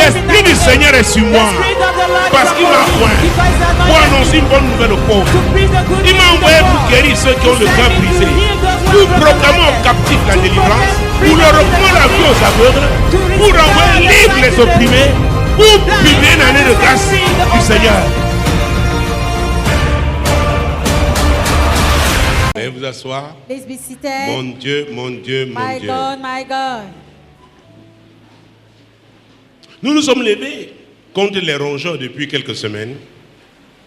L'Esprit du Seigneur est sur moi parce qu'il m'a oint pour annoncer une bonne nouvelle aux pauvres. Il m'a envoyé pour guérir ceux qui ont le cœur brisé, pour proclamer aux captifs la délivrance, pour leur reprendre la vue aux aveugles, pour envoyer libre les opprimés, pour publier une année de grâce du Seigneur. Veuillez vous asseoir. Please be seated. Mon Dieu, mon Dieu, mon My Dieu. God, my God. Nous nous sommes levés contre les rongeurs depuis quelques semaines.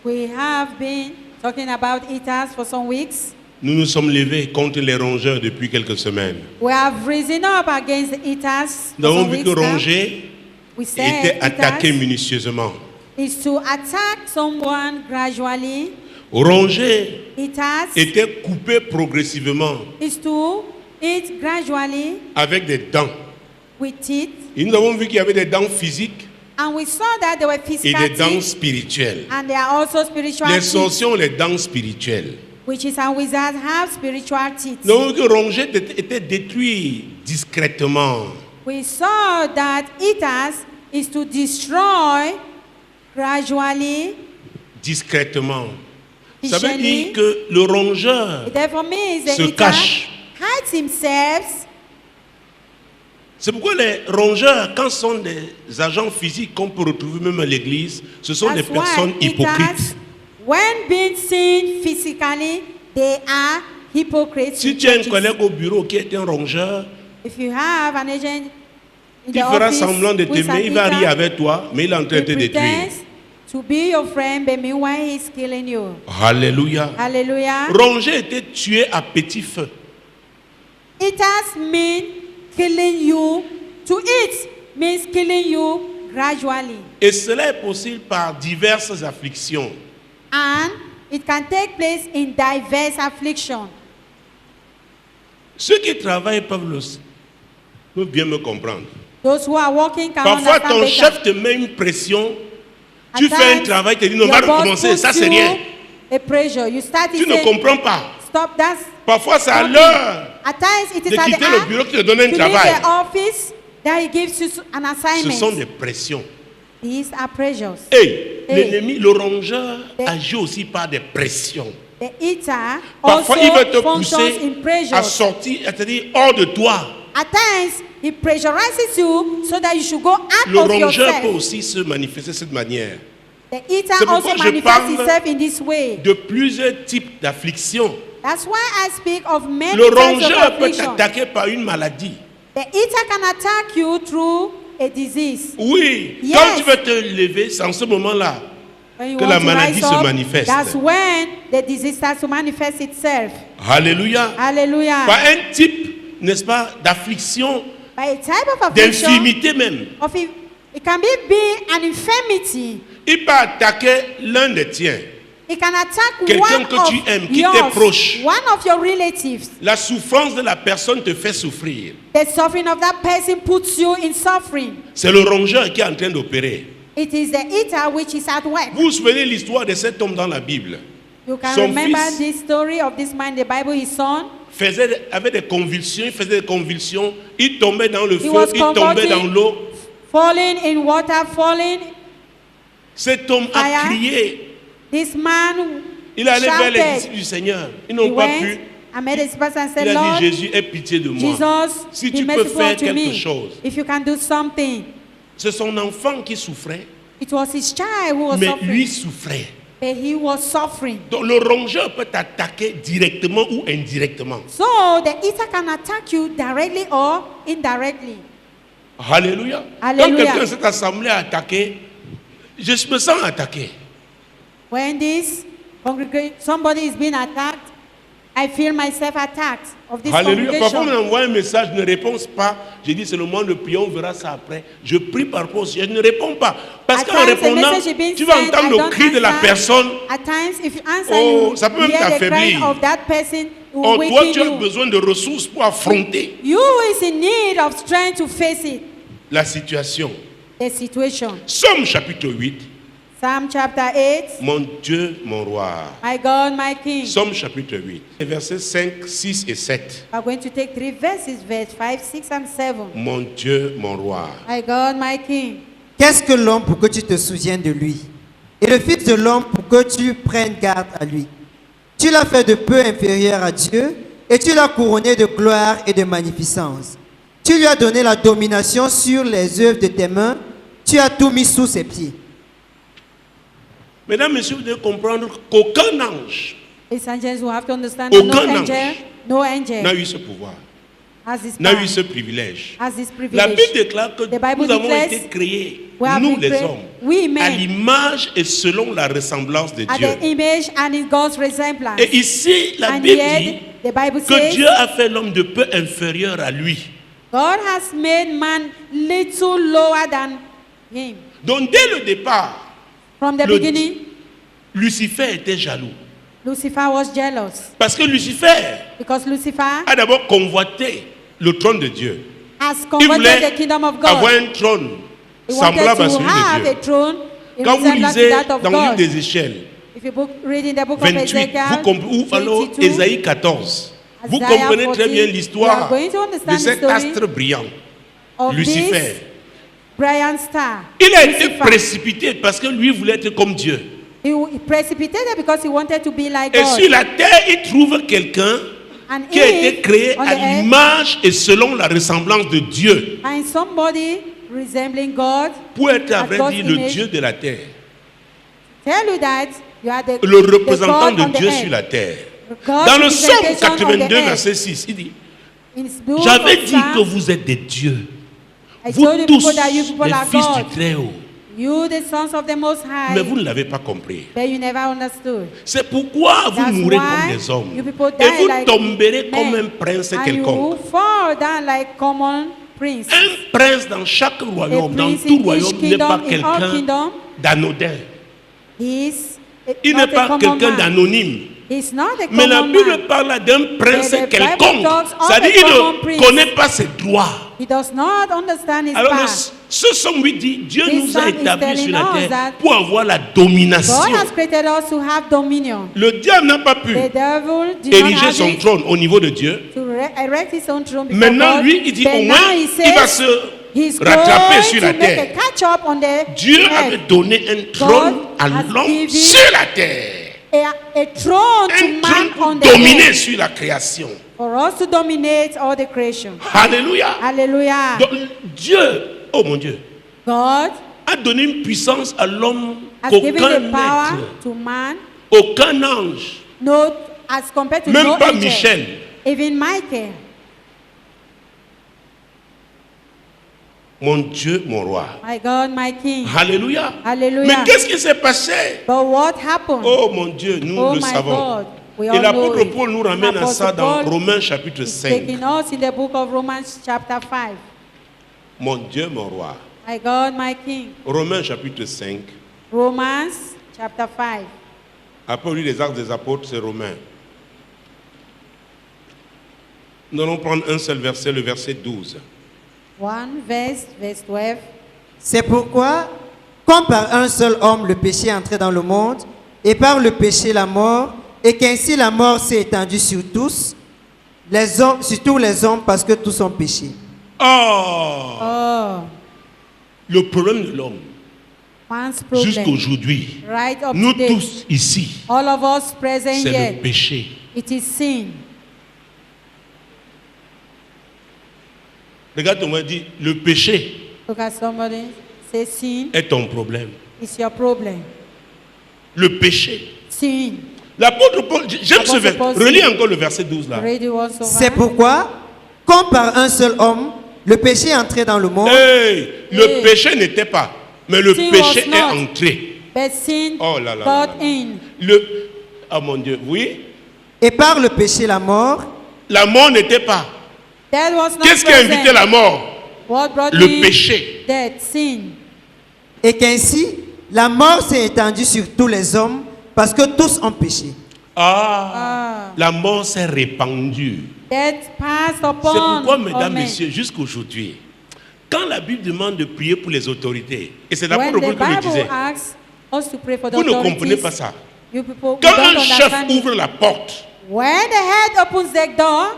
We have been talking about eaters for some weeks. Nous nous sommes levés contre les rongeurs depuis quelques semaines. We have risen up against the eaters Nous for avons some vu que weeks now. ronger We said était attaqué eaters minutieusement. is to attack someone gradually. Ronger Eaters était coupé progressivement is to eat gradually avec des dents. with teeth. Et nous avons vu qu'il y avait des dents physiques And we saw that there were et physical des dents teeth, spirituelles. and there are also spiritual Les teeth. sorciers ont les dents spirituelles. Witches and wizards have spiritual teeth. Nous avons vu que ronger était détruit discrètement. We saw that eaters is to destroy gradually. Discrètement. Ça veut Patiently. dire que le rongeur It therefore means the se eater cache. hides himself. C'est pourquoi les rongeurs, quand ce sont des agents physiques qu'on peut retrouver même à l'église, ce sont des That's personnes why hypocrites. eaters, when being seen physically, they are hypocrites. Si in tu as un churches. collègue au bureau qui est un rongeur, If you have an agent in il the fera office semblant de who is t'aimer, an il va eater, rire avec toi, mais il est en train he de te détruire. pretends to be your friend, but meanwhile he's killing you. Alléluia. Hallelujah. Ronger était tué à petit feu. Eaters mean killing you. To eat means killing you gradually. Et cela est possible par diverses afflictions. And it can take place in diverse affliction. Ceux qui travaillent peuvent bien me comprendre. Those who are working can Parfois, understand ton better. chef te met une pression. Tu At fais un times, travail, tu te dis non, on va your boss recommencer. puts Ça, c'est you rien. a pressure. You start Tu to ne say, comprends pas. stop, that's Parfois, c'est à stopping. l'heure At times, it de is at the quitter le hour bureau qui te donne un to leave travail. the office that he gives you an Ce assignment. sont des pressions. These are pressures. Et Hey. l'ennemi, le rongeur, Hey. agit aussi par des pressions. The eater Parfois, also il veut te functions pousser in pressures. à sortir, à te dire hors de toi. At times, he pressurizes you so that you should go out Le of rongeur peut yourself. aussi se manifester de cette manière. The eater C'est pourquoi also je manifests parle himself in this way. De plusieurs types d'afflictions. That's why I speak of many Le types of rongeur peut affliction. t'attaquer par une maladie. The eater can attack you through a disease. Oui, Yes. quand tu veux te lever, c'est en ce moment-là When you que want la to maladie rise se up, manifeste. that's when the disease starts to manifest itself. Alléluia. Hallelujah. Par un type, n'est-ce pas, d'affliction, By a type of affliction, d'infirmité même. it can be an infirmity. Il peut attaquer l'un des tiens. It can attack Quelqu'un one que of tu aimes, qui yours, t'est proche. one of your relatives. La souffrance de la personne te fait souffrir. The suffering of that person puts you in suffering. C'est le rongeur qui est en train d'opérer. It is the eater which is at work. Vous vous souvenez l'histoire de cet homme dans la Bible? You can Son remember fils this story of this man in the Bible, his son. avait des convulsions, il faisait des convulsions, il tombait dans le He feu, was il tombait dans l'eau. falling in water, falling. Cet homme a Fire. crié. This man Il allait vers les shouted. disciples du Seigneur. Ils He n'ont pas went pu. and made his person and Il said, a Lord, dit, Jésus, aie pitié de moi. Jesus, Si be tu peux merciful faire unto quelque me. chose. If you can do something. C'est son enfant qui souffrait, It was his child who was mais suffering. lui souffrait. But he was suffering. Donc le rongeur peut t'attaquer directement ou indirectement. So the eater can attack you directly or indirectly. Alléluia. Quand Alléluia. quelqu'un de cette assemblée a attaqué, je me sens attaqué. When this somebody is being attacked, I feel myself attacked of this Alléluia. Parfois, on congregation. m'envoie un message, je ne réponds pas. Je dis, c'est le moment de prier, on verra ça après. Je prie par rapport, je ne réponds pas. Parce At qu'en times, a répondant, message is being tu vas sent, entendre I le don't cri de la answer. personne. At times, if you answer, Oh, you ça peut même hear the cry t'affaiblir. of that person who Oh, will toi, weaken tu as you. besoin de ressources pour affronter You is in need of strength to face it, la situation. the situation. Somme chapitre 8. Psalm chapter 8. Mon Dieu, mon roi. My God, my King. Somme chapitre 8. Versets 5, 6 et 7. I'm going to take 3 verses, verse 5, 6, and 7. Mon Dieu, mon roi. My God, my King. Qu'est-ce que l'homme pour que tu te souviennes de lui? Et le Fils de l'homme pour que tu prennes garde à lui? Tu l'as fait de peu inférieur à Dieu et tu l'as couronné de gloire et de magnificence. Tu lui as donné la domination sur les œuvres de tes mains. Tu as tout mis sous ses pieds. Mesdames, messieurs, vous devez comprendre qu'aucun ange Ladies and gents, you have to understand that Aucun no ange angel n'a eu ce pouvoir, has this n'a eu power, ce privilège. has this La privilege. Bible déclare que The Bible nous avons declares été créés, we have nous been les created, hommes, we à men, l'image et selon la ressemblance de at Dieu. the image and in God's resemblance. Et ici, la And Bible yet, dit the Bible que says, Dieu a fait l'homme de peu inférieur à lui. God has made man little lower than him. Donc dès le départ, From the Le- beginning, Lucifer était jaloux. Lucifer was jealous Parce que Lucifer because Lucifer a d'abord convoité le trône de Dieu. has Il converted voulait the kingdom of avoir God. un trône He wanted semblable à to celui have de a Dieu. throne in Quand vous resemblance to lisez that of dans le livre God. des Échelles, If you read in the book of 28, Ezekiel, ou alors 22, Ésaïe 14, vous Isaiah comprenez très 14, bien you are l'histoire going to de understand the cet story astre brillant, of Lucifer. this Brian Star. Il a été Lucifer. précipité parce que lui voulait être comme Dieu. He precipitated because he wanted to be like Et God. sur la terre, il trouve quelqu'un And qui a été créé on à the earth, l'image et selon la ressemblance de Dieu and somebody resembling God, pour être, à At vrai God's dire, le image. Dieu de la terre, tell you that you are the, le the représentant God de on the Dieu earth. sur la terre. God's Dans le Psaume representation on the 82, earth. verset 6, il dit, In his book j'avais of dit Psalms, que vous êtes des dieux, I vous told you tous, people that you people les are fils God. du Très-Haut. You, the sons of the Most High, Mais vous ne l'avez pas compris. but you never understood. C'est pourquoi vous That's mourrez why comme des hommes. you people Et die vous like tomberez comme men, un prince and quelconque. you fall down like common prince. Un prince dans chaque A royaume, dans prince tout in each royaume, n'est pas kingdom, in all quelqu'un kingdom, d'anodin. he's Il not n'est a pas common quelqu'un man. d'anonyme. He's not a Mais la common Bible man. parle d'un prince the Bible quelconque. talks of C'est-à-dire a qu'il common ne prince. connaît pas ses droits. He does not understand his Alors path. ce somme lui dit, Dieu This nous a psalm is établis sur la telling us terre that pour avoir la God domination. has created us to have dominion. Le diable n'a pas pu The devil did not ériger have son it trône au niveau de Dieu. to erect his own throne before Maintenant, God. lui, il dit But au now moins, he il va says se he's rattraper going sur to la make a terre. catch up on the Dieu earth. avait donné un trône à has l'homme given sur la terre. A throne to Un man trône on pour the dominer earth. sur la création. For us to dominate all the creation. Alléluia. Hallelujah. Donc Dieu, oh mon Dieu, God a donné une puissance à l'homme has given qu'aucun the power être, to man, aucun ange, no, as compared to même no pas angel, Michel, even Michael. mon Dieu, mon roi. My God, my King. Alléluia. Hallelujah. Mais qu'est-ce qui s'est passé? But what happened? Oh mon Dieu, nous Oh le my savons. God, we Et all know l'apôtre it. Paul nous ramène à ça Apostle dans Paul Romains chapitre is 5. taking us in the book of Romans chapter 5. Mon Dieu, mon roi. My God, my King. Romains chapitre 5. Romans chapter 5. Après lui, les actes des apôtres, c'est Romains. Nous allons prendre un seul verset, le verset 12. One verse 12. C'est pourquoi, comme par un seul homme le péché est entré dans le monde, et par le péché la mort, et qu'ainsi la mort s'est étendue sur tous, les hommes, sur tous les hommes, parce que tous ont péché. Oh, Oh, le problème de l'homme, man's problem. jusqu'aujourd'hui, Right up nous to date. tous ici, All of us present c'est le here. péché. It is sin. Regarde, on m'a dit, le péché Look at somebody. Say sin est ton problème. is your problem. Le péché. Sin. L'apôtre Paul, j'aime ce L'apôtre verset. Paul, Relis encore le verset 12 là. Read it once C'est over. pourquoi, comme par un seul homme, le péché est entré dans le monde, Hey, le Hey. péché n'était pas, mais le Sin péché was est not. entré. But sin Oh là là là got là. in. Oh mon Dieu, oui. et par le péché la mort, La mort n'était pas. That was not Qu'est-ce qui a present. invité la mort? What brought Le in péché. death? Sin. et qu'ainsi la mort s'est étendue sur tous les hommes, parce que tous ont péché. Ah, la mort s'est répandue. Death passed C'est upon pourquoi, all mesdames, men. messieurs, jusqu'aujourd'hui, quand la Bible demande de prier pour les autorités, et c'est When l'apôtre the Paul qui le Bible disait, asks us to pray for the vous ne authorities, comprenez pas ça. you people Quand don't un chef understand it. ouvre la porte, When the head opens the door,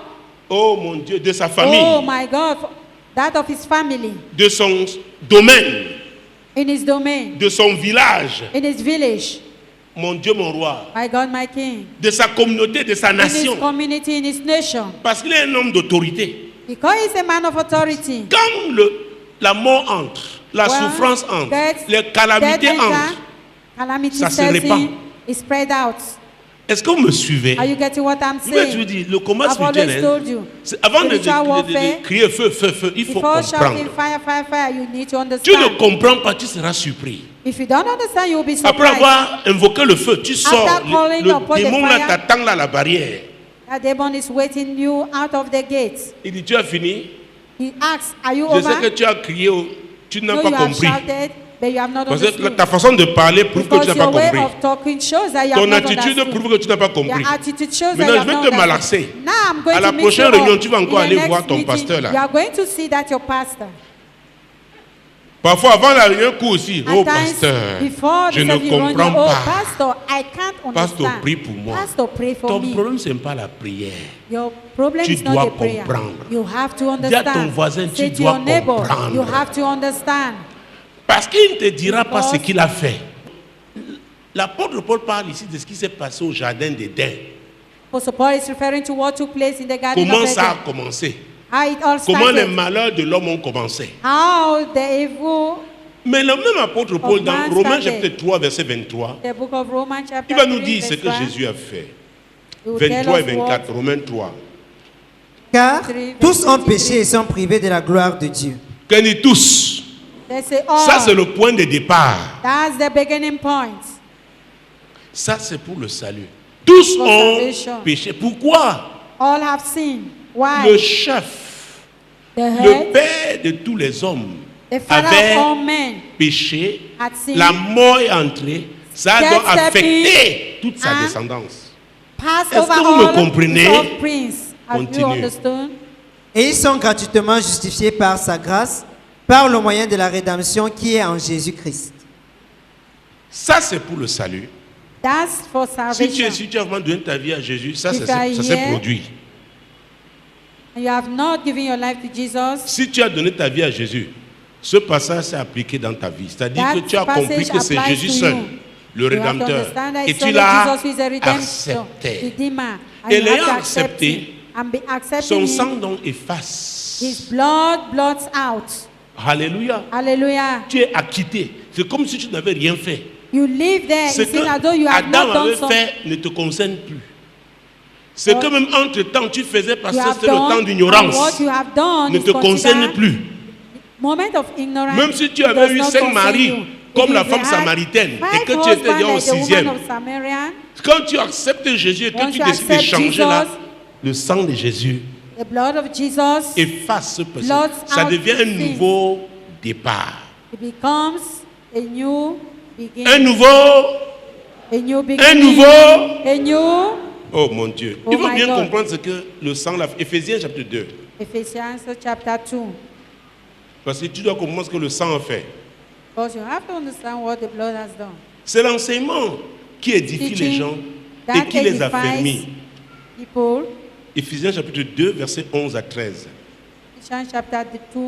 oh mon Dieu, de sa famille, oh my God, that of his family, de son domaine, in his domain, de son village, in his village. mon Dieu, mon roi, My God, my King. de sa communauté, de sa In his nation, community, in his nation. parce qu'il est un homme d'autorité. Because he's a man of authority. Quand la mort entre, la souffrance entre, les calamités entrent, calamity ça se sets répand. in, is spread out. est-ce que vous me suivez? Are you getting what I'm Je vais te saying? dire, le combat I've always spirituel, told you. avant de Spiritual warfare, crier feu, feu, feu, il faut Before shouting comprendre. fire, fire, fire, you need to Tu ne understand. comprends pas, tu seras surpris. If you don't understand, you will be Après surprised. avoir invoqué le feu, tu sors. After calling Le upon the démon là fire, t'attend là à la barrière. That demon is waiting you out of the gate. Il dit, tu as fini? He asks, are you Je over? sais que tu as crié, tu n'as No, pas you have compris. shouted, but you have not Parce que understood. ta façon de parler prouve que tu Because n'as pas your way compris. of talking shows that you have Ton not attitude understood. prouve que tu n'as pas compris. Your attitude shows that you Maintenant, je have vais not te understood. malaxer. Now I'm going À la to mix prochaine you réunion, up. tu vas encore In the aller next voir ton meeting, pasteur là. You are going to see that your pastor. Parfois, avant la réunion, coup aussi. At Oh, times, pasteur, before je the ne service, you run comprends your, oh, pas. pastor, I can't understand. Pasteur, prie pour moi. Pastor, pray for Ton me. problème, ce n'est pas la prière. Your problem Tu is not dois the prayer. comprendre. You have to Dis à ton understand. voisin, tu Say to dois your neighbor, comprendre. you have to understand. Parce qu'il ne te dira pas ce Because- qu'il a fait. L'apôtre Paul parle ici de ce qui s'est passé au jardin d'Éden. Apostle Paul is referring to what took place in the Garden Comment of ça a Eden. commencé? How it all Comment les started. malheurs de l'homme ont commencé? How the evil, Mais le même apôtre Paul, dans man Romains started. chapitre 3, verset 23, the book of Romans chapter il va nous 3, dire ce verse que 1, Jésus a fait. he will tell 23 et us 24, Romains 3. Car 3, tous ont 23. péché et sont privés de la gloire de Dieu. Qu'on dit tous. They say, oh, Ça, c'est le point de départ. that's the beginning point. Ça, c'est pour le salut. Tous For ont salvation. péché. Pourquoi? All have sinned. Why? Le chef, The le head, père de tous les hommes, the father avait of all men, péché. had sinned. La mort est entrée. Ça Death doit stepped affecter toute sa and descendance. passed Est-ce over que vous me all comprenez? his offsprings. Have you Continue. understood? Et ils sont gratuitement justifiés par sa grâce, par le moyen de la rédemption qui est en Jésus-Christ. Ça, c'est pour le salut. That's for Si tu salvation. as vraiment donné ta vie à Jésus, ça, If ça you are s'est here, produit. And you have not given your life to Jesus. Si tu as donné ta vie à Jésus, ce passage s'est appliqué dans ta vie. C'est-à-dire That que tu as compris passage que c'est applies Jésus to seul, you. le You have to Rédempteur. understand that Et it's tu only l'as Jesus who is a redemption, accepté. Redeemer. And Et you have l'ayant to accept accepté, him and be accepting Son him. sang donc efface. His blood blots out. Alléluia. Hallelujah. Tu es acquitté. C'est comme si tu n'avais rien fait. You live there. Ce It seems as que though you have Adam not done avait something. fait ne te concerne plus. Ce What que même entre-temps tu faisais parce You que have c'était le temps done, and d'ignorance what you have done ne is te concerne considered plus. moment of ignorance. Même si tu does avais eu not 5 concern maris, you. comme If la you femme had samaritaine, et five que tu étais déjà au husbands like the woman 6e, of Samaria, quand tu acceptes Jésus et que Once tu you décides de accept changer là, Jesus, le sang de Jésus the blood of Jesus, efface ce péché. blots Ça out devient un sin. nouveau départ. it becomes a new beginning. Un nouveau. A new Un beginning. nouveau. A new. Oh mon Dieu. Oh Il faut my bien God. comprendre ce que le sang, Éphésiens chapitre 2. Ephesians chapter 2. Parce que tu dois comprendre ce que le sang a fait. Because you have to understand what the blood has done. C'est l'enseignement qui édifie les gens et That qui les edifies affermit. people. Éphésiens chapitre 2, versets 11 à 13. Ephesians chapter 2.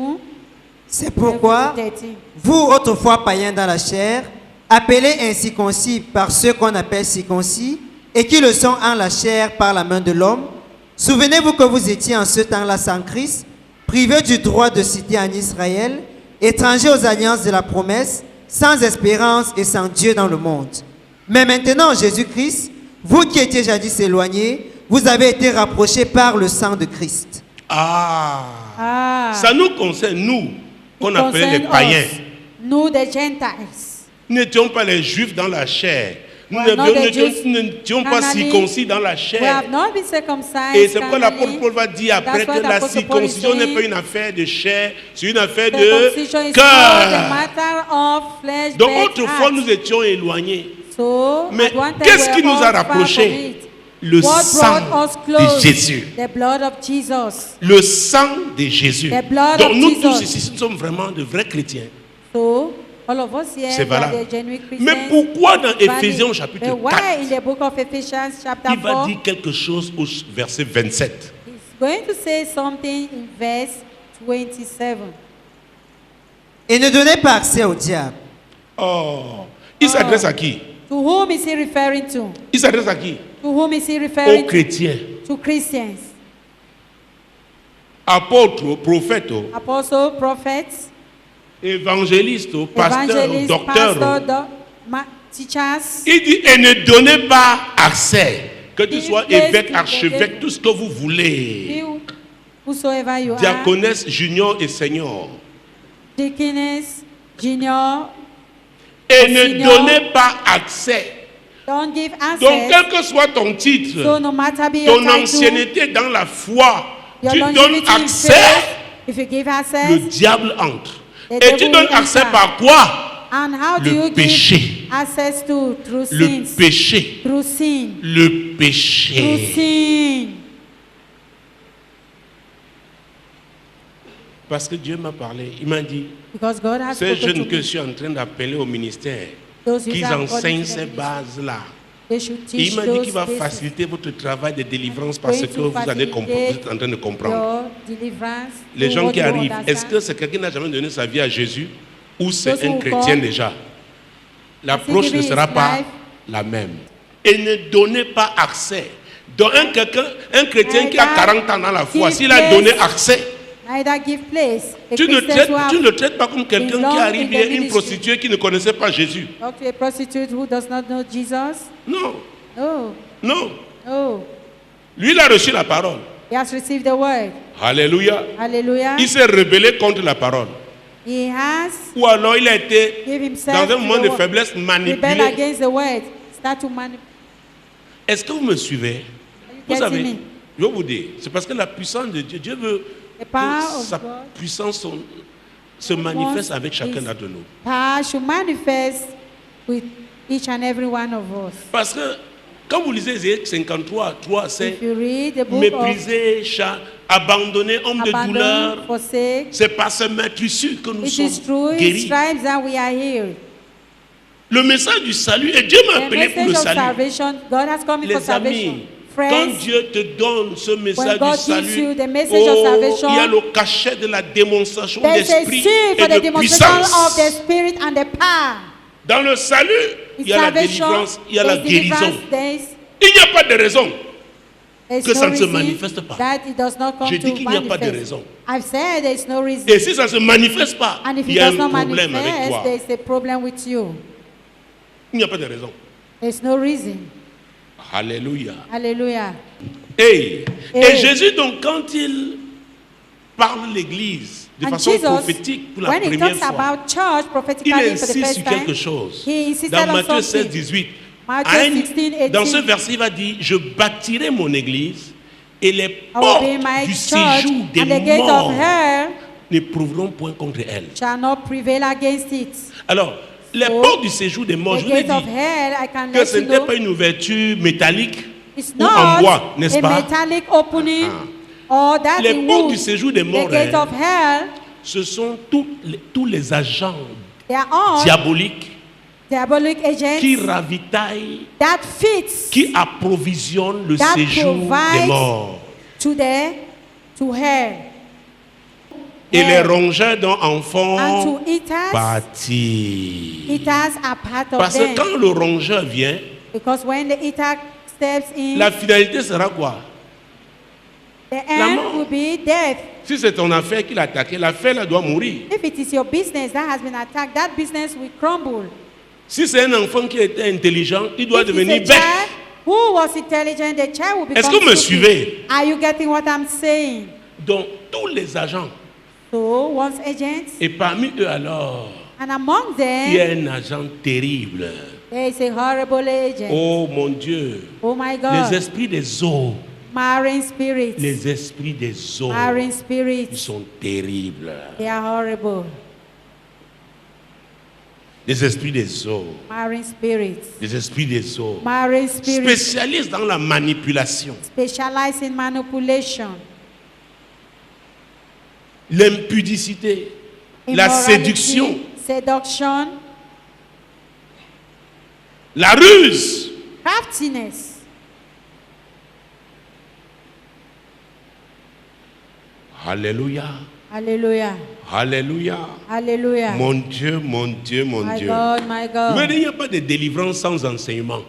C'est pourquoi, verse 13. vous autrefois païens dans la chair, appelés incirconcis par ceux qu'on appelle circoncis, et qui le sont en la chair par la main de l'homme, souvenez-vous que vous étiez en ce temps-là sans Christ, privés du droit de cité en Israël, étrangers aux alliances de la promesse, sans espérance et sans Dieu dans le monde. Mais maintenant, en Jésus-Christ, vous qui étiez jadis éloignés, vous avez été rapprochés par le sang de Christ. Ah. Ça nous concerne, nous, qu'on appelait les Concern païens. us, nous the Gentiles. Nous n'étions pas les juifs dans la chair. Nous We are not the Jews n'étions pas carnally. circoncis dans la We chair. have not been circumcised. Et c'est pourquoi l'apôtre carnally. Paul va dire après That's que what la Apostle Paul is circoncision n'est saying. pas une affaire de chair, c'est une affaire Circumcision de is not a cœur. matter of flesh, Donc but autrefois heart. nous étions éloignés. So, Mais at one time qu'est-ce we qui were nous a all far from rapprochés? it. Le What sang brought us de close? Jésus. The blood of Jesus. Le sang de Jésus. The blood Donc of nous Jesus. tous ici, nous sommes vraiment de vrais chrétiens. So, all of us here, C'est we are valable. the genuine Christians. Mais pourquoi dans Valid. Éphésiens chapitre But why 4, in the book of Ephesians chapter il va 4, dire quelque chose au verset 27. he's going to say something in verse 27. Et ne donnez pas accès au diable. Oh. Il s'adresse à qui? To whom is he referring to? Il s'adresse à qui? To whom is he Aux referring to? chrétiens. To Christians. Apôtres, prophètes, Apostle, prophets, évangélistes, pasteurs, evangelists, docteurs. pastors, teachers. Il dit, et ne donnez pas accès. Que tu sois Please, évêque, please, archevêque, tout ce que vous voulez. Whosoever you are, Diaconesse, junior et senior. deaconess, junior, Et ne senior. donnez pas accès. Don't give Donc, access. quel que soit ton titre, So no matter be your ton title, ancienneté dans la foi, your tu donnes longevity in accès, faith, if you give le access, diable entre. the Et devil tu donnes will accès enter. par quoi? And how do Le you péché. give access to? Through Le sins. péché. Through sin. Le Through péché. sin. Parce que Dieu m'a parlé, il m'a dit, Because God has ces spoken jeunes to que me. je suis en train d'appeler au ministère, Those youth qu'ils are enseignent according to ces the ministry. bases-là. They should Et il teach m'a dit those qu'il va basics. faciliter votre travail de délivrance parce Going que to vous êtes en train de comprendre. your deliverance. Les Do gens what qui you arrivent, understand. est-ce que c'est quelqu'un qui n'a jamais donné sa vie à Jésus ou c'est Those un who chrétien come, déjà? L'approche ne giving sera his pas life. la même. Et ne donnez pas accès. Donc un chrétien qui a 40 ans dans la foi, s'il a donné accès, Neither give place. A tu ne Christian who have le traites pas comme quelqu'un belong qui in arrive the et une ministry. prostituée qui ne connaissait pas Jésus. Talk to a prostitute who does not know Jesus. Non, Oh, non. oh. Lui, il a reçu la parole. He has received the word. Alléluia. Hallelujah. Il s'est rebellé contre la parole. He has Ou alors il a été give himself dans un to moment the de word. faiblesse Rebel manipulé. against the word. Start to manipulate. Est-ce que vous me suivez? Vous getting savez, me? je vais vous dire, c'est parce que la puissance de Dieu, Dieu veut The power que of sa God puissance se manifeste wants avec chacun his d'entre nous. power should manifest with each and every one of us. Parce que quand vous lisez Ésaïe 53, 3, c'est If you read the book méprisé, abandonné, homme of de douleur. Abandon, forsake, C'est par ce maîtrissure que nous it is sommes through his guéris. stripes that we are healed. Le message du salut, et Dieu m'a The appelé pour le message of salut. salvation, God has come in for Les salvation. amis, quand Friends, Dieu te donne ce message God du gives salut, you the message of salvation, il y a le cachet de la démonstration there is a d'esprit seal et for the de demonstration puissance. of the Spirit and the power. Dans le salut, In il y a la salvation, délivrance, il y a la there is deliverance, guérison. there is- Il n'y a pas de raison. there is que ça no ne se reason manifeste pas. that it does not come Je dis to qu'il n'y a pas de manifest. raison. I've said there is no reason. Et si ça ne se manifeste pas, And if il it y a un does not problème avec manifest, toi. there is a problem with you. Il n'y a pas de raison. There's no reason. Alléluia. Hallelujah. Et Hey. Jésus, donc, quand il parle l'Église de And façon Jesus, prophétique pour la when he première talks fois, about church il prophetically for the insiste first sur time, quelque chose. he insisted Dans on Matthieu 16, something. 18, Matthew à 16, 18. dans ce verset, il va dire, je bâtirai mon Église et les I will portes be my du church, séjour des and the gates morts of hell n'éprouveront point contre elle. shall not prevail against it. Alors, les So, portes du séjour des morts, The je vous ai gates of dit hell, I can que let ce you n'était know, pas une ouverture métallique it's ou en not bois, n'est-ce a pas? metallic opening or that Les in portes wood. du séjour des morts, The gates hein, of hell, ce sont tous les agents they are all diaboliques diabolic agents qui ravitaillent, that fits qui approvisionnent le That séjour des provides morts. to hell. Et les Hell. rongeurs dont en font And to eaters, partie. eaters are part of Parce them. que quand le rongeur vient, Because when the eater steps in, la finalité sera quoi? the la end mort. will be death. Si c'est ton affaire qu'il a attaqué, l'affaire là doit mourir. If it is your business that has been attacked, that business will crumble. Si c'est un enfant qui était intelligent, il doit If it's devenir a bête. child who was intelligent, the child will become Est-ce que vous me stupid. suivez? Are you getting what I'm saying? Donc, tous les agents, So, once agents, et parmi eux alors, and among il y a them, un agent terrible. there is a horrible agent. Oh mon Dieu, Oh my les God. esprits des eaux, Marine spirits. les esprits des eaux, Marine ils spirits. sont terribles. They are horrible. Les esprits des eaux, Marine spirits. les esprits des eaux, Marine spirits spécialistes dans la manipulation, specialize in manipulation, l'impudicité, la immorality, séduction, seduction, la ruse. craftiness. Alléluia. Hallelujah. Alléluia. Hallelujah. Mon Dieu, mon Dieu, mon My Dieu. God, my God. Mais il n'y a pas de délivrance sans enseignement.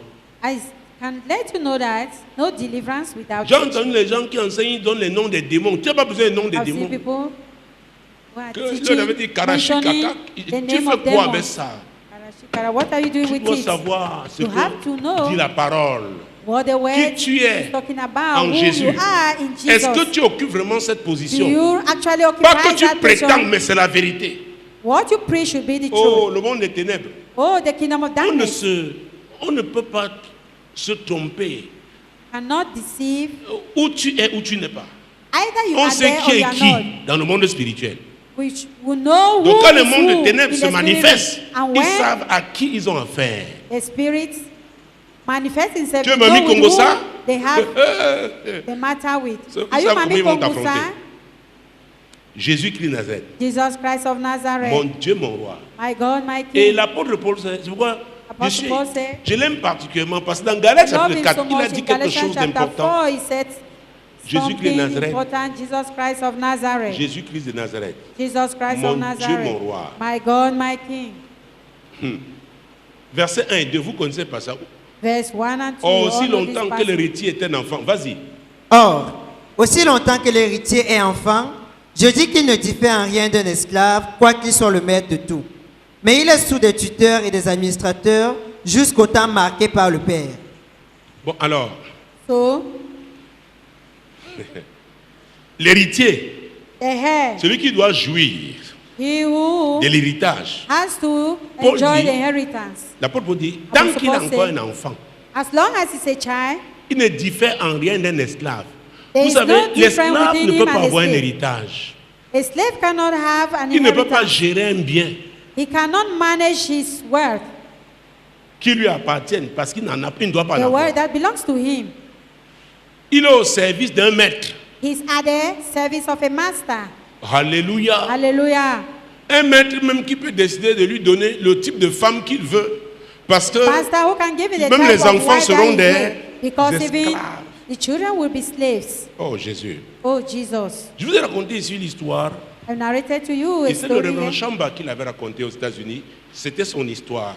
I can let you know that no deliverance without J'ai teaching. entendu les gens qui enseignent, ils donnent les noms des démons. Tu n'as pas besoin des noms des I've seen démons. people who are Que l'on teaching, avait dit Karachi mentioning Kaka. the Tu name fais of quoi avec demons. ça? Karashikara, what are you doing Tu with dois it? savoir ce You have to que know dit la parole. what the word Qui tu es is talking about, en who Jésus. you are in Jesus. Est-ce que tu occupes vraiment cette Do position? you actually Pas occupy que tu that prétends, position? mais c'est la vérité. What you preach should be the Oh, truth. le monde des ténèbres. Oh, the kingdom of darkness On ne peut pas se tromper. cannot deceive. Où tu es, où tu n'es pas. Either you On are sait there or qui you est are qui not. dans le monde spirituel. Which will know Donc who quand le is monde who des ténèbres in se the spirit. manifeste, And ils when savent à qui ils ont affaire. the spirit manifests himself, Tu es they know Mamie with Congo who ça? they have the matter with. So, Are ils you savent comment Mami ils vont Kongusa? t'affronter. Jésus-Christ Nazareth, Jesus Christ of Nazareth. mon Dieu, mon roi. My God, my Et King. l'apôtre Paul, c'est pourquoi Apostle Paul said, je l'aime particulièrement parce que dans Galates I love chapitre him 4, so il a much. dit In quelque Galatians chose chapter d'important. 4, he said Jésus-Christ de something Nazareth. important. Jesus Christ of Nazareth. Jésus-Christ de Nazareth. Jesus Christ Mon of Dieu, Nazareth. mon roi. My God, my King. Verset 1 et 2, vous connaissez pas ça? Verse 1 and 2. Or, all aussi know longtemps this que passage. l'héritier est un enfant. Vas-y. Or, aussi longtemps que l'héritier est enfant, je dis qu'il ne diffère en rien d'un esclave, quoiqu'il soit le maître de tout. Mais il est sous des tuteurs et des administrateurs jusqu'au temps marqué par le Père. Bon, alors, So, l'héritier, the heir, celui qui doit jouir he who de l'héritage. has to Paul enjoy dit- the inheritance. L'apôtre Paul dit, tant Apostle qu'il est Paul encore said- un enfant, As long as he's a child, il ne diffère en rien d'un esclave. There Vous is savez, no difference l'esclave between ne him peut and pas the avoir un slave. héritage. a slave cannot have an Il ne peut pas inheritance. gérer un bien He cannot manage his wealth, qui lui appartienne parce qu'il n'en a, il ne doit pas the l'avoir. wealth that belongs to him. Il est au service d'un maître. He's at the service of a master. Alléluia. Hallelujah. Un maître même qui peut décider de lui donner le type de femme qu'il veut. Parce que Pastor who can give you the même type les of enfants wife seront that he des will. Because even esclaves. the children will be slaves. Oh Jésus. Oh Jesus. Je vous ai raconté ici l'histoire. I've narrated to you a Et c'est le story. révérend here. Chamba qui l'avait raconté aux États-Unis. C'était son histoire.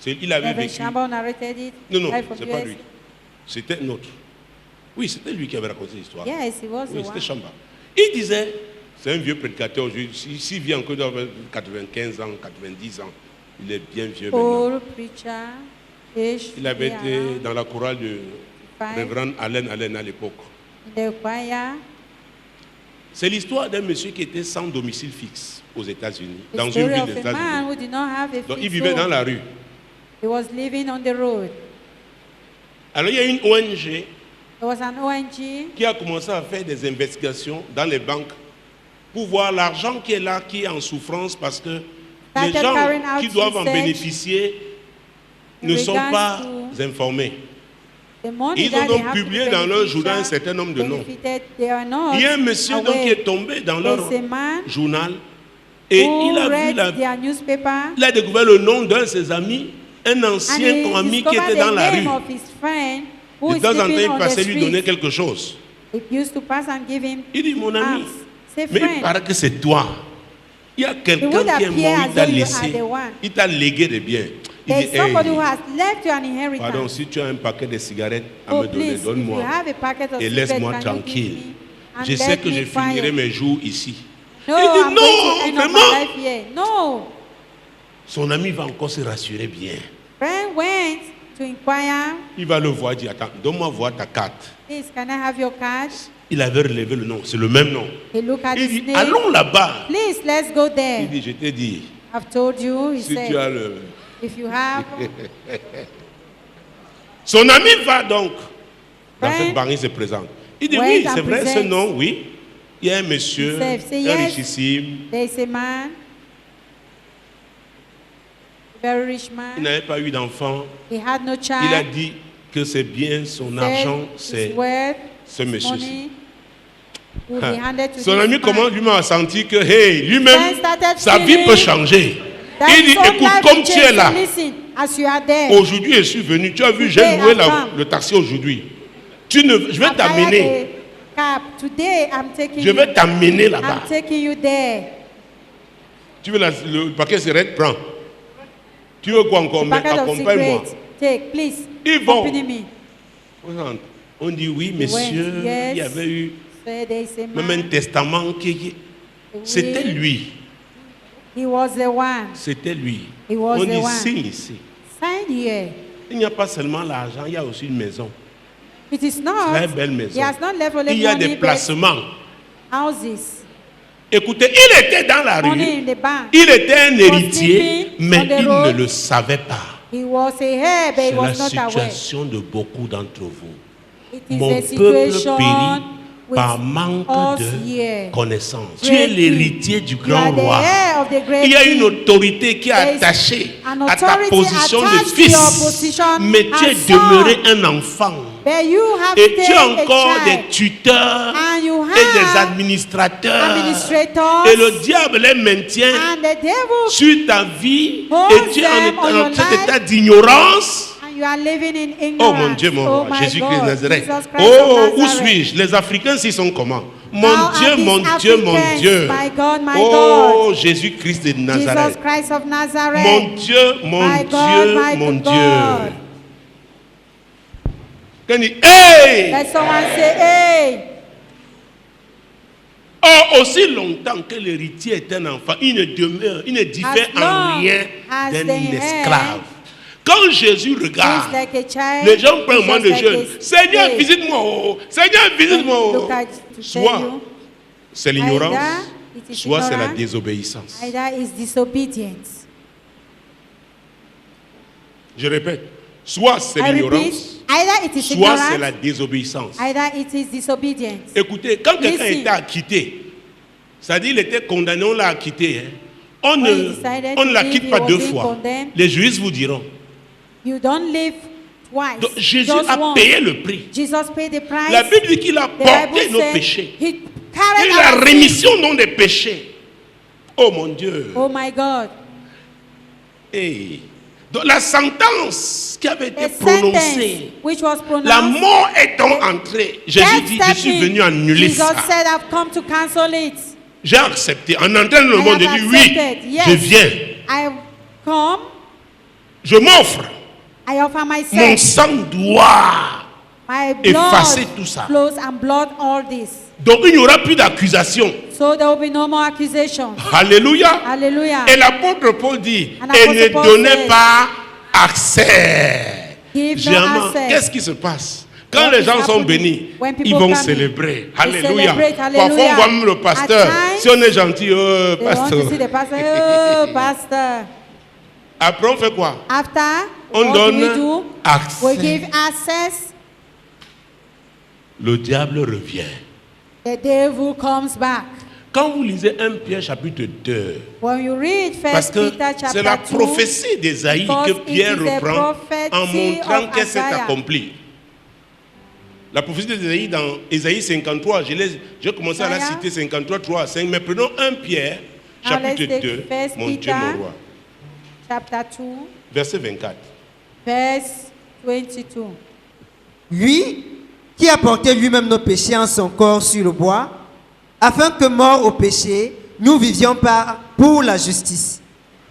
Il avait Reverend vécu. Shamba narrated it. Non, right from c'est pas US. lui. C'était un autre. Oui, c'était lui qui avait raconté l'histoire. Yes, he was Oui, the c'était one. Chamba. Il disait, c'est un vieux prédicateur aujourd'hui, s'il vit encore dans 95 ans, 90 ans, il est bien vieux maintenant. Old preacher. Ish, Il avait yeah, été dans la chorale de Fine. Révérend Allen à l'époque. in the choir. C'est l'histoire d'un monsieur qui était sans domicile fixe aux États-Unis, The dans une story ville of des a man États-Unis. who did not have a Donc il fixed vivait dans home. la rue. He was living on the road. Alors il y a une ONG There was an ONG qui a commencé à faire des investigations dans les banques pour voir l'argent qui est là, qui est en souffrance parce que les Started gens carrying out qui doivent en research bénéficier in ne sont regards pas to informés. the money Ils that ont they donc have to publié dans leur journal un beneficial- certain nombre de noms. benefited, they are not Il y a un monsieur donc qui aware. est tombé dans leur There's a man journal et who il a vu read their newspaper il a découvert le nom d'un de ses amis, un and ancien he ami qui discovered était dans the la name rue. of his friend who De is temps en temps, sleeping il on the passait lui donner street. quelque chose. He used to pass and give him Il dit, mon ami, alms. Say, mais il friend, paraît que c'est toi. Il y a quelqu'un would qui est appear mort, as il t'a though you laissé, are the one. il t'a légué des biens. Il there's dit, somebody hey, who has left you an pardon, inheritance. si tu as un paquet de cigarettes à Oh, me donner, please, if you donne-moi. have a packet of Et cigarettes, laisse-moi can you tranquille. give me? And Je sais let que me je finirai quiet. mes jours ici. No, Il dit, I'm going to non, end up my vraiment. life here. No. Son ami va encore se rassurer bien. Friend went to inquire, Il va le voir, il dit, attends, donne-moi voir ta carte. please, can I have your card? Il avait relevé le nom, c'est le même nom. He looked at Il his dit, name. allons là-bas. Please, let's go Il there. dit, je t'ai dit, I've told you, he si tu as said, le... if you have, Son ami va donc dans Friend cette banque, il se présente. Il dit, went oui, and c'est vrai, ce presents. nom, oui. Il y a un monsieur, He said, say un yes. richissime. there is a man, a very rich Il man. n'avait pas eu d'enfant. He had no Il a child. dit que c'est bien son Said argent, his c'est wealth, ce his monsieur-ci. money will be handed to Son this ami man. comment lui-même a senti que, hey, lui-même, Then started sa vie feeling peut changer. that Il dit, his own écoute, life comme will tu change. es là, So listen, as you are there, aujourd'hui je suis venu, tu as vu, j'ai Today loué I come. le taxi aujourd'hui. Je vais I've hired t'amener. a cap. Today, I'm taking Je you. vais t'amener là-bas. I'm taking you there. Tu veux le paquet de cigarettes? Prends. Tu veux quoi encore? Mais Packet of accompagne-moi. cigarettes. Take, please. Ils vont. Accompany me. On dit oui, He monsieur, went, yes. il y avait eu So they say, même un testament qui... C'était lui. He was the one. C'était lui. He was On the dit one. signe ici. Sign here. Il n'y a pas seulement l'argent, il y a aussi une maison. It is not. Très belle maison. He has not left only Il y a money, des but placements. houses. Écoutez, il était dans la Money rue. in the bank. Il était un was héritier, sleeping mais on the il road. ne le savait pas. He was a heir, but he C'est la was not aware. situation de beaucoup d'entre vous. It is Mon a peuple situation périt with par manque us de here. connaissances. Tu es l'héritier du You grand are the roi. heir of the great Il y a une king. autorité qui est There is attachée an à ta authority position de attached to your fils. position Mais tu es as son. demeuré un enfant. But you have Et tu stayed as a encore child. des tuteurs And you et des have administrateurs. administrators. Et le diable les maintient And the devil, sur ta vie. holds Et tu es them on en your cet life. état d'ignorance. and you are living in ignorance. Oh mon Dieu, mon roi, my Jésus-Christ de God, Nazareth. Jesus Christ Oh, of où Nazareth. suis-je? Les Africains, s'ils sont comment? How Mon are Dieu, these mon Dieu, mon Africans? Dieu. My God, my Oh, Jésus-Christ de Jesus Nazareth. Christ of Nazareth. Mon Dieu, mon My Dieu, God, my mon God. Dieu. Quand il dit, hey! Let someone say, hey. Oh, aussi longtemps que l'héritier est un enfant, il ne demeure, il ne diffère As en long rien as d'un they esclave. Quand Jésus regarde, He's like a child. les gens prennent moins de Just like jeunes. a Seigneur, slave. visite-moi. Oh. Seigneur, visite-moi. Oh. Look at to Soit tell you, c'est l'ignorance, either it is soit c'est la ignorance, désobéissance. either is disobedience. Je répète, soit c'est I repeat, l'ignorance, either it is soit c'est la ignorance, désobéissance. either it is disobedience. Écoutez, quand quelqu'un Listen. était acquitté, c'est-à-dire il était condamné, on l'a acquitté. Hein. On When he ne decided on to ne l'acquitte leave, pas he was deux being fois. condemned. Les juristes vous diront. You don't live twice. Donc, Jésus just a once. payé le prix. Jesus paid the price. La Bible dit qu'il a The porté Bible nos said péchés. He Il carried a la our rémission non des péchés. Oh mon Dieu. Oh my God. Hey. Donc la sentence qui avait été The prononcée, sentence which was pronounced. la mort étant entrée, Jésus death dit, je suis stepping. venu annuler Jesus ça. said, I've come to cancel it. J'ai accepté. En entrant dans le I monde, j'ai have dit oui, accepted. Yes. je viens. I come. Je m'offre. I offer Mon myself. sang doit. My effacer blood tout ça. flows and blood all this. Donc il n'y aura plus d'accusation. So there will be no more accusations. Alléluia. Hallelujah. Et l'apôtre Paul dit, And et Apostle ne Paul donnez says, pas accès. Give no Généralement, access. qu'est-ce qui se passe? Quand What les is gens sont happening? bénis, When people ils vont come in, célébrer. they Alléluia. celebrate, Parfois, on hallelujah. voit même le pasteur. At times, Si on est gentil, They want to pasteur. see the pastor. Oh, pastor. Après, on fait quoi? After, On what do we donne do? accès. We give access. Le diable revient. The devil comes back. Quand vous lisez 1 Pierre chapitre 2, When you read parce 1 que Peter c'est la chapter 2, prophétie d'Ésaïe because que Pierre it is a reprend prophecy en montrant of qu'elle s'est Isaiah. accomplie. La prophétie d'Ésaïe dans Ésaïe 53, j'ai commencé à la Isaiah. citer 53, 3 à 5, mais prenons 1 Pierre Now let's chapitre take 2, 1 mon Dieu, Peter. mon roi, chapter 2, verset 24. verse 22. Lui qui a porté lui-même nos péchés en son corps sur le bois, afin que mort au péché, nous vivions pour la justice.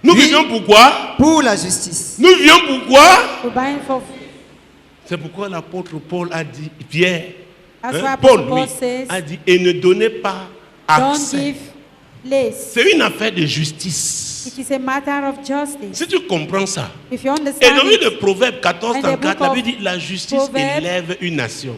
Nous Lui, vivions pourquoi? Pour la justice. Nous vivions pourquoi? To bind for, C'est pourquoi l'apôtre Paul a dit, Pierre, that's hein, why Paul Apostle Paul lui, says, a dit, et ne donnez pas don't accès. give less. C'est une affaire de justice. It is a matter of justice. Si tu comprends ça, If you et understand dans it, le Proverbe 14, And the 34, book la of Bible dit la justice Proverbs, élève une nation.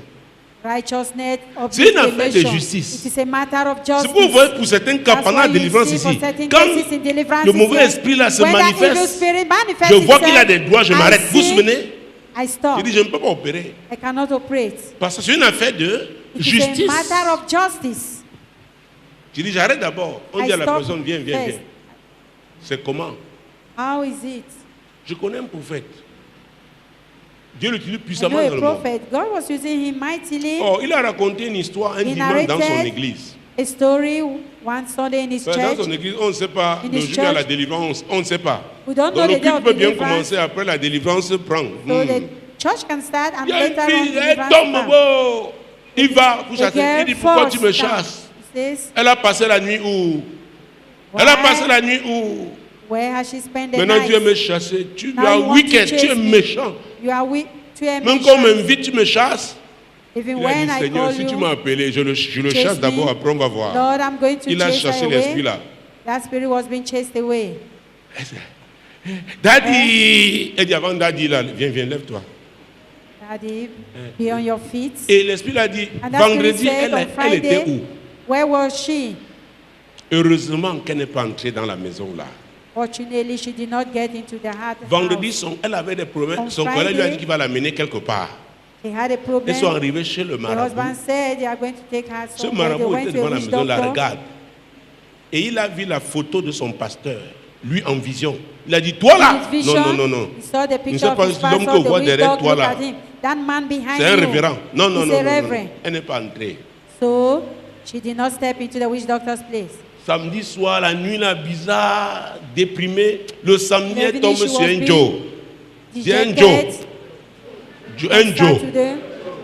righteousness of C'est une affaire de nation. justice. It is a matter of C'est justice. pour vous voyez pour certains cas That's pendant la why you délivrance see ici, for certain quand cases in deliverance le mauvais here, esprit là se when that evil manifeste, spirit manifests je vois qu'il a itself, des droits, je I m'arrête. Vous vous see, souvenez? I stop. Je dis, je ne peux pas opérer. I cannot operate. Parce que c'est une affaire de It justice. is a matter of justice. Je dis, j'arrête d'abord. On I dit à la stop personne, viens, viens, first. viens. C'est comment? How is it? Je connais un prophète. Dieu l'utilise I puissamment know dans a le monde. prophet. God was using him mightily. Oh, il a raconté une histoire un He dimanche dans son narrated église. a story one Sunday in his Dans church. son église, on ne sait pas, In le his jour de la church. délivrance, on ne sait pas. We don't know Donc le the day culte of peut bien deliverance. commencer, après la délivrance prend. So the church can start and Il y a une later on fille, elle deliverance tombe, come. beau. Il va vous The chasser. girl Il dit, pourquoi tu me forced them. chasses? He says, Elle a passé la nuit où? Elle a passé la nuit où? where has she spent the Maintenant, night? Dieu me chasser. Tu Now as you want wicked, to tu es chase me. méchant. You are weak. Tu es Même quand on méchant. m'invite, tu me chasses. Even Il a when dit, I Seigneur, call si tu you, m'as appelé, je le chase chasse d'abord, me. après on va voir. Lord, I'm going to Il a chase her chassé away. l'esprit là. That spirit was being chased away. Daddy, elle dit avant Daddy là, viens, lève-toi. Daddy, be on your feet. Et l'esprit a dit, And that spirit vendredi, said, on elle était Friday, où? where was she? Heureusement qu'elle n'est pas entrée dans la maison là. Fortunately, she did not get into the Vendredi, house. elle avait des problèmes. On Son collègue lui a Friday, dit qu'il va l'amener quelque part. They had a problem. Ils sont arrivés chez le The marabout. husband said they are going to take her Ce somewhere. They marabout went était to a devant la witch maison, la doctor. regarde. Et il a vu la photo de son pasteur, lui en vision. Il a dit, toi là? His vision, Non. he saw the Ne picture sais of pas his l'homme que pastor, vous the voyez witch derrière dog toi looked là. at him. That man behind C'est un you, révérend. Non. he's a reverend. Elle n'est pas entrée. So, she did not step into the witch doctor's place. Samedi soir, la nuit là, bizarre, déprimé. Le samedi, elle Evening, tombe she sur was un being Joe. Dis un dejected. Un Joe. Saturday,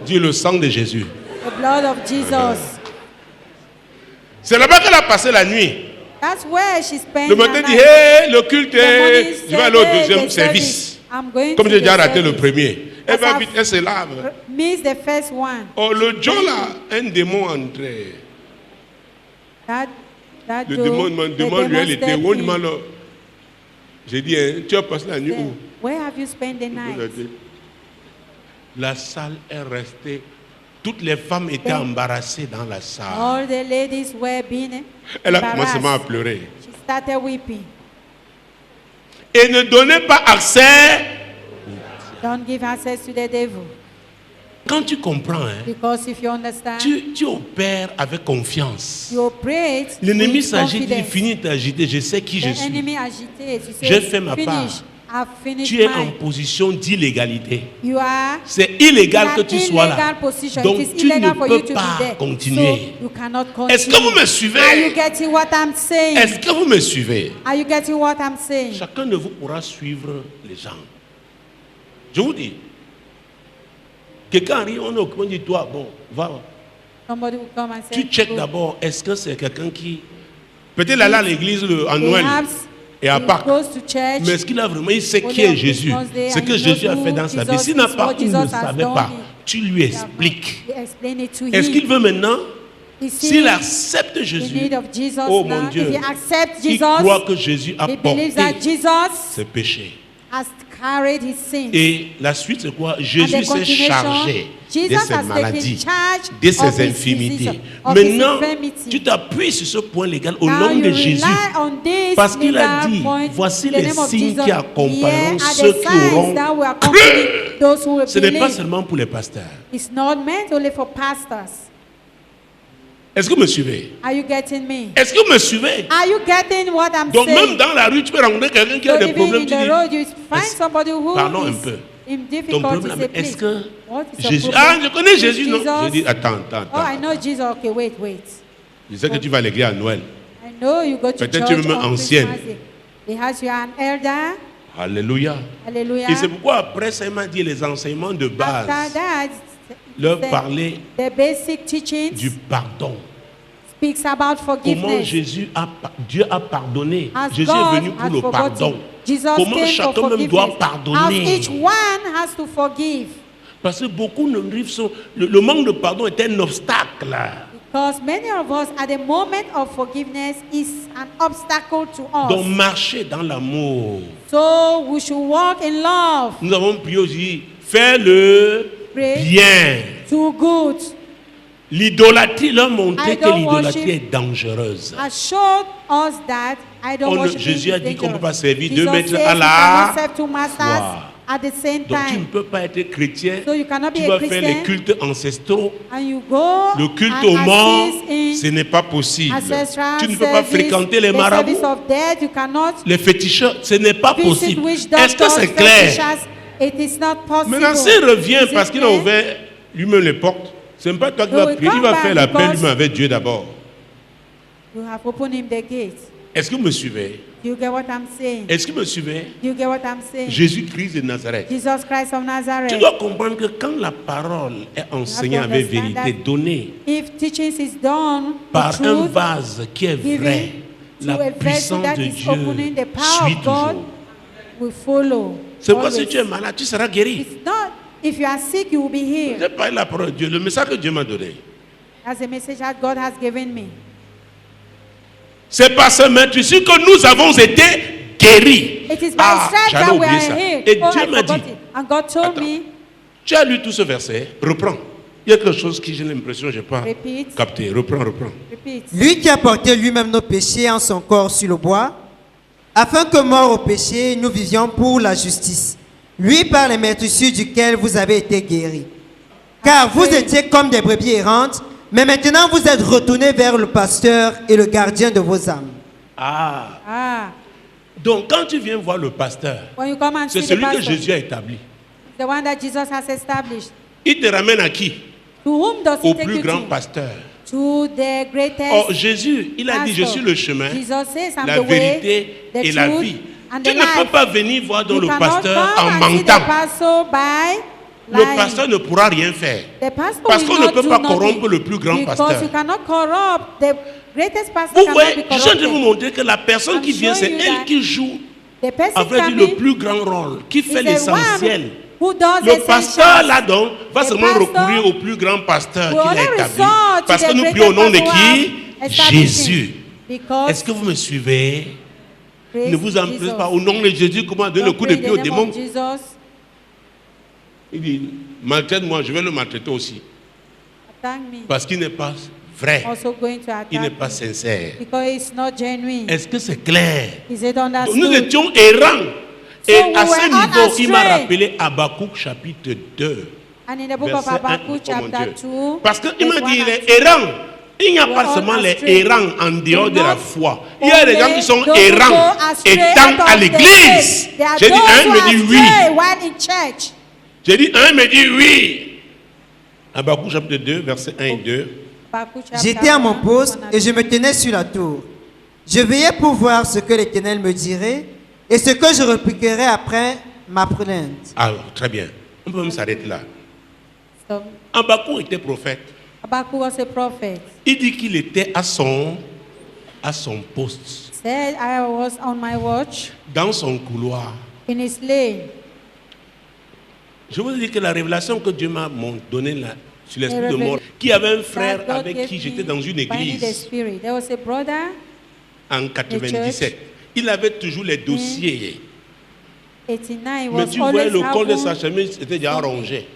Dis le sang de Jésus. the blood of Jesus. C'est là-bas qu'elle a passé la nuit. That's where she spent Le her matin, dit, night. hey, le culte The morning est... Je vais aller au said, deuxième the service. I'm going Comme to j'ai the déjà raté le service. premier. Elle As va I've vite, elle se lave. Miss the first one. Oh, le Joe là, un démon entré. That Le Joe, démon the demande lui, demon elle était stepped où? in. J'ai dit, hein, tu as passé la nuit Said, où? where have you spent the night? La salle est restée. Toutes les femmes étaient embarrassées dans la salle. All the ladies were being Elle a commencé à embarrassed. pleurer. She started weeping. Et ne donnez pas accès. Don't give access to the devil. Quand tu comprends, hein, Because if you understand, tu opères avec confiance. you operate L'ennemi with s'agite, il confidence. finit d'agiter, je sais qui je The suis. enemy agitates. You say, J'ai fait ma finish. part. I've finished Tu es en mine. position d'illégalité. You are C'est illégal in que an tu sois là. illegal position. Donc It is tu ne illegal for you peux to pas be there. continuer. So you cannot continue. Est-ce que vous me Are you suivez? getting what I'm saying? Est-ce que vous me suivez? Are you getting what I'm saying? Chacun de vous pourra suivre les gens. Je vous dis. Quelqu'un arrive, on est occupé, on dit, toi, bon, va. Somebody will come and say, Tu checkes "Go." d'abord, est-ce que c'est quelqu'un qui... Peut-être là à l'église à Noël Perhaps et à he Pâques. goes to church. Mais est-ce qu'il a vraiment, il sait qui Only on est Jésus? Christmas Day, Ce and que he Jésus a knows fait who dans sa vie. Jesus S'il n'a is, pas what ou ne Jesus has savait done, pas, tu lui expliques. Explain it to Est-ce him. qu'il veut maintenant, Is s'il he accepte in Jésus, need of Jesus oh now? mon Dieu, If he accepts il Jesus, croit que Jésus a he porté believes that Jesus ses péchés. has carried his sins. Et la suite, c'est quoi? And Jésus the s'est continuation, chargé de Jesus ses has maladies, taken charge de of ses his infirmités. diseases, of his Maintenant, infirmity. tu t'appuies sur ce point légal au Now nom you de Jésus. rely on this Parce qu'il a legal dit, point, voici the les name of signes Jesus. qui accompagneront Here are ceux the qui signs auront that will cru. accompany those who will Ce n'est pas believe. seulement pour les pasteurs. It's not meant only for pastors. Est-ce que vous me suivez? Are you getting me? Est-ce que vous me suivez? Are you getting what I'm Donc même saying? dans la rue, tu peux rencontrer quelqu'un qui So a des even problèmes. in Tu the dis, road, you find est-ce- somebody who Parlons un is peu. in ton difficulties. problème, Say, est-ce please, que what is your Jésus... problem? Ah, je connais Jésus, non? Jesus? Je dis, attends. Oh, I know Jesus. Okay, wait. Je sais que tu vas à l'église à Noël. I know you go to Peut-être church tu es même on ancienne. Christmas Day. Because you are an elder. Alléluia. Hallelujah. Et c'est pourquoi après ça, il m'a dit les enseignements de After base. that, Leur the- parler the basic teachings du pardon. speaks about Comment forgiveness. Dieu a pardonné. As Jésus God est venu pour has le forgotten. pardon. Jesus Comment came chacun for même doit forgiveness. As pardonner. each one has to forgive. Parce que beaucoup ne vivent sur... Le manque de pardon est un obstacle. Because many of us, at the moment of forgiveness, is an obstacle to Donc us. marcher dans l'amour. So we should walk in love. Nous avons prié aussi, fais-le Pray. bien. Do good. L'idolâtrie leur a montré que Idol l'idolâtrie worship est dangereuse. Has showed us that I don't On- worship Jésus a is dit qu'on ne peut dangerous. pas servir Jesus deux maîtres says à you la cannot serve two masters fois. at the same Donc tu ne time. peux pas être chrétien. So you cannot be Tu a vas faire les Christian cultes ancestraux. and you go Le culte and aux morts, assist in ce n'est pas possible. ancestral Tu ne peux pas service, fréquenter les the marabouts, service of death. You cannot les féticheurs, ce n'est pas visit possible. witch Est-ce que doctors, c'est clair? fetishes. It is not possible. Maintenant, s'il revient Is it parce qu'il a clear? ouvert lui-même les portes, ce n'est pas toi qui No, vas we prier, il come va back faire la paix because- lui-même avec Dieu d'abord. You have opened him the gate. Est-ce que vous me suivez? Do you get what I'm saying? Est-ce que vous me suivez? Do you get what I'm saying? Jésus-Christ de Nazareth. Jesus Christ of Tu Nazareth. dois comprendre que quand la parole est enseignée avec vérité, donnée If teachings is done par with un truth, vase qui est vrai, given to la a vessel puissance that de is Dieu opening, the power suit of God toujours. will follow. C'est pourquoi si Always. tu es malade, tu seras guéri. It's not, if you are sick, you will be healed. J'ai parlé la parole de Dieu, le message que Dieu m'a donné. That's the message that God has given me. C'est par ce maîtrise que nous avons été guéris. It is by stripes j'avais that we oublié are ça. healed. Et Oh, Dieu I m'a forgot dit, it. And God told Attends. me, tu as lu tout ce verset, reprends. Il y a quelque chose que j'ai l'impression que je n'ai pas Repeat. capté. Reprends. repeat. Lui qui a porté lui-même nos péchés en son corps sur le bois, afin que mort au péché, nous vivions pour la justice. Lui par les meurtrissures duquel vous avez été guéris. Car vous étiez comme des brebis errantes, mais maintenant vous êtes retournés vers le pasteur et le gardien de vos âmes. Ah, Donc quand tu viens voir le pasteur, when you come and c'est see the celui que pastor, Jésus a établi. the one that Jesus has established, Il te ramène à qui? to whom does Au he take plus you grand to? pasteur. To the greatest Or Jésus, il a dit, je pastor. suis le chemin, Jesus says, I'm la the way, vérité the et la truth, vie. and Tu the ne peux life. pas venir voir dans You le cannot pasteur come en and see the mentant. pastor by Le lying. pasteur ne pourra rien faire. The pastor Parce will qu'on ne not peut do pas nothing, corrompre le plus grand because pasteur. you cannot corrupt the greatest pastor. Vous Cannot voyez, be je viens de vous corrupted. montrer que la personne I'm qui vient, c'est showing you elle that qui joue, The person en fait, le coming plus grand rôle, qui fait is the l'essentiel. one who does Le pasteur essentials. là-dedans va The seulement pastor recourir au plus grand pasteur will qu'il a only établi. resort to Parce que the nous greatest prions au nom de pastor qui? who has established Jésus. him. Because Est-ce que vous me suivez? praise Ne vous empêchez Jesus. pas. Au nom de Jésus, comment donner le Don't coup de pray in pied the au name démon? of Jesus. Il dit, maltraite-moi, je vais le maltraiter aussi. Attack me. Parce qu'il n'est pas vrai. Also going to attack Il n'est me. pas sincère. Because it's not genuine. Est-ce que c'est clair? Is it Donc, understood? nous étions errants. Et So we à ce were niveau, on il m'a astray. rappelé Habakkuk chapitre 2. And in the book of Verset 1, Habakkuk oh mon chapter Dieu. 2, Parce qu'il verse m'a 1 dit, and les 2. errants. Il n'y a We're pas all seulement les astray. errants en dehors de la Not foi. Il y a des gens qui sont only those who errants go astray étant out à of the l'église. faith. There are J'ai dit those un, who il me are dit oui. astray while in church. J'ai dit un, il me dit oui. Habakkuk chapitre 2, versets 1 et 2. Habakkuk chapter J'étais à mon 1, poste 1 and et je 2. me tenais sur la tour. Je veillais pour voir ce que l'Éternel me dirait et ce que je répliquerais après ma plainte. Alors, très bien. On peut même s'arrêter là. So, Habakkuk était prophète. Habakkuk was a prophet. Il dit qu'il était à son poste, Said, I was on my watch dans son couloir. in his lane. Je vous dis que la révélation que Dieu m'a donnée là, sur l'esprit de révélation mort, qui avait un frère That God avec gave qui me j'étais dans une by the église Spirit. There was a brother, en 97. Il avait toujours les dossiers. 89, Mais was tu voyais always le col de sa having, chemise était déjà rongé.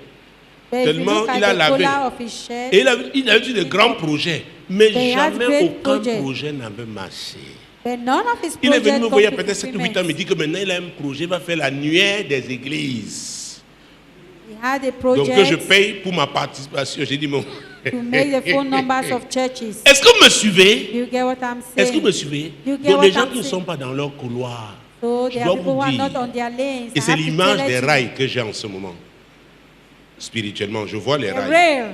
but if you tellement look at il a the lavé. collar of his shirt, Et il avait eu de grands projets. Mais They had jamais great aucun projects. projet n'avait marché. but none of his Il est venu me projects voir il y a come to peut-être 7 ou 8 ans, il me fulfillment. dit que maintenant il a un projet, il va faire l'annuaire des églises. He had a Donc que je project paye pour ma participation. J'ai dit, mon... to make the phone numbers of churches. Est-ce que vous me suivez? You get what I'm Est-ce que vous me saying? suivez? You get Donc what les gens I'm qui ne saying? sont pas dans leur couloir, So je there dois are people who vous are dire, not on their lanes. et I c'est have to l'image tell des it to rails que j'ai en ce moment. Spirituellement, je vois les you. rails. Rare.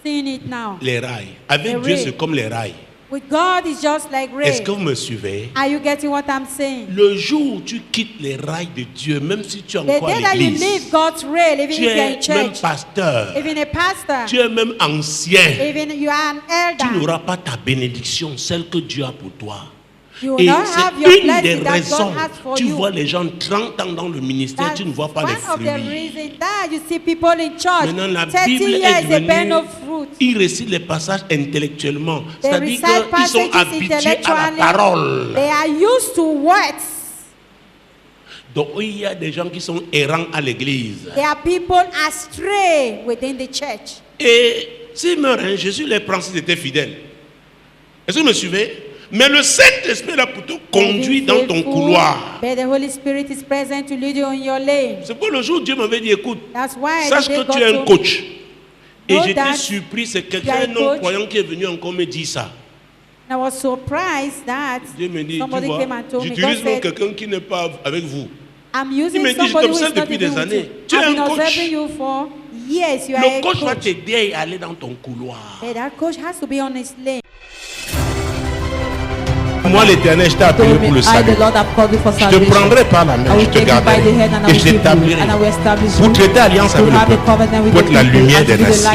Seeing it now. Les rails. Avec The Dieu, rail. c'est comme les rails. With God, it's just like Est-ce rain. que vous me suivez? Are you getting what I'm saying? Le jour où tu quittes les rails de Dieu, même si tu es The encore à day that you l'église, leave God's rail, even tu if you're es in même church, pasteur, even a pastor, tu es même ancien, even you are an tu elder, n'auras pas ta bénédiction, celle que Dieu a pour toi. you will Et not have c'est your une des blessing that raisons. God has for Tu you. vois les gens 30 ans dans le ministère, That's tu ne vois pas one les of the fruits. reasons that you see people in church, Maintenant, la 30 Bible years, est they bear devenue... no fruit. Ils récitent les passages intellectuellement. They C'est-à-dire recite qu'ils sont passages habitués à la intellectually. parole. They are used to words. Donc il y a des gens qui sont errants à l'église. There are people astray within the church. Et s'ils meurent, hein, Jésus les prend s'ils étaient fidèles. Est-ce que vous me suivez? Mais le Saint-Esprit l'a plutôt conduit dans ton Faithful, couloir. but the Holy Spirit is present to lead you on your lane. C'est pour le jour où Dieu m'avait dit, écoute, That's why sache the day que tu God es un told coach. Et Know j'étais that surpris, c'est you are quelqu'un, a un homme coach. croyant qui est venu encore me dire ça. I was surprised that Dieu me dit, tu somebody vois, came and told me, God j'utilise même said, quelqu'un qui n'est pas avec vous. I'm Il using me dit, je somebody who t'observe is not depuis even des with années. you. Tu es I've been un coach. observing you for years. You are Le a coach va coach. t'aider à aller dans ton couloir. But that coach has to be on his lane. Moi, l'Éternel, je t'ai appelé pour le salut. Je te prendrai par la main, je te garderai et je t'établirai pour traiter alliance avec le peuple, pour être la lumière des nations.